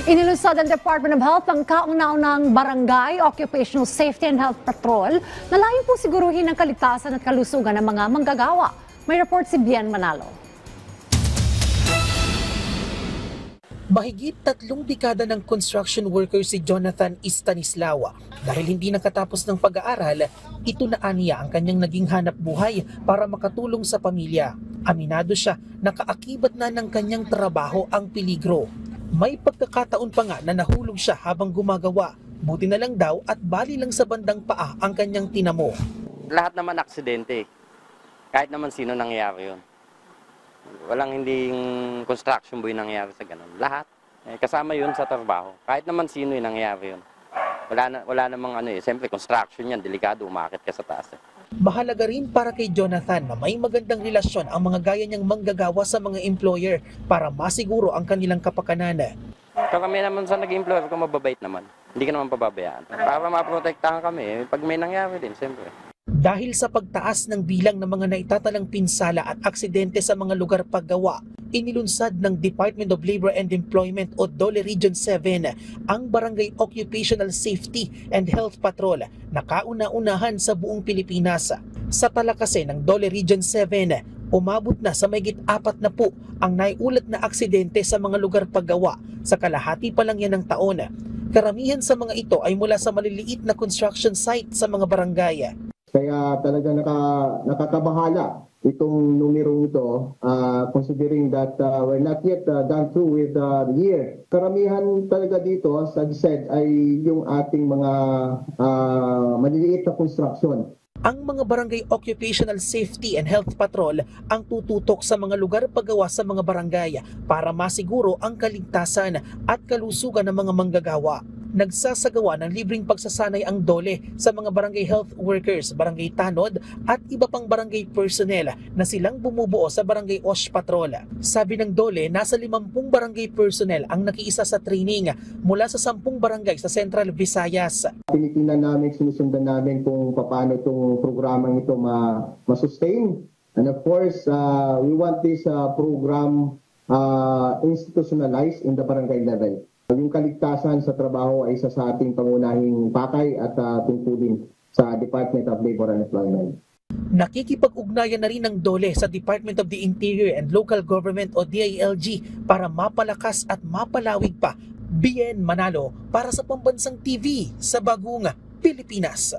Inilunsad ng Department of Health ang kauna-unang Barangay Occupational Safety and Health Patrol na layong po siguruhin ang kaligtasan at kalusugan ng mga manggagawa. May report si Bien Manalo. Mahigit 3 dekada ng construction worker si Jonathan Estanislao. Dahil hindi nakatapos ng pag-aaral, ito na aniya ang kanyang naging hanap buhay para makatulong sa pamilya. Aminado siya na kaakibat na ng kanyang trabaho ang peligro. May pagkakataon pa nga na nahulog siya habang gumagawa. Buti na lang daw at bali lang sa bandang paa ang kanyang tinamo. Lahat naman aksidente. Kahit naman sino nangyayari yun. Walang hindi construction boy nangyayari sa ganun. Lahat. Kasama yun sa trabaho. Kahit naman sino yung nangyayari yun. Wala namang siyempre construction yan, delikado, umakit ka sa taas. Mahalaga rin para kay Jonathan na may magandang relasyon ang mga gaya niyang manggagawa sa mga employer para masiguro ang kanilang kapakanan. Kami naman sa nag-employer ko mababait naman. Hindi ka naman pababayaan. Para maprotektahan kami, pag may nangyari din, siyempre. Dahil sa pagtaas ng bilang ng mga naitatalang pinsala at aksidente sa mga lugar paggawa, inilunsad ng Department of Labor and Employment o DOLE Region 7 ang Barangay Occupational Safety and Health Patrol na kauna-unahan sa buong Pilipinas. Sa tala kasi ng DOLE Region 7, umabot na sa mahigit 40 ang naiulat na aksidente sa mga lugar paggawa sa kalahati pa lang yan ng taon. Karamihan sa mga ito ay mula sa maliliit na construction site sa mga barangay. Kaya talaga nakakabahala itong numerong ito, considering that we're not yet done through with the year. Karamihan talaga dito, as I said, ay yung ating mga maliliit na construction. Ang mga Barangay Occupational Safety and Health Patrol ang tututok sa mga lugar paggawa sa mga barangay para masiguro ang kaligtasan at kalusugan ng mga manggagawa. Nagsasagawa ng libreng pagsasanay ang DOLE sa mga barangay health workers, barangay tanod at iba pang barangay personnel na silang bumubuo sa barangay OSH Patrol. Sabi ng DOLE, nasa 50 barangay personnel ang nakiisa sa training mula sa 10 barangay sa Central Visayas. Tinitingnan namin, sinusundan namin kung paano itong programang ito ma-sustain. And of course, we want this program institutionalized in the barangay level. Yung kaligtasan sa trabaho ay isa sa ating pangunahing pakay at tungkulin sa Department of Labor and Employment. Nakikipag-ugnayan na rin ng DOLE sa Department of the Interior and Local Government o DILG para mapalakas at mapalawig pa. Bien Manalo para sa Pambansang TV sa Bagong Pilipinas.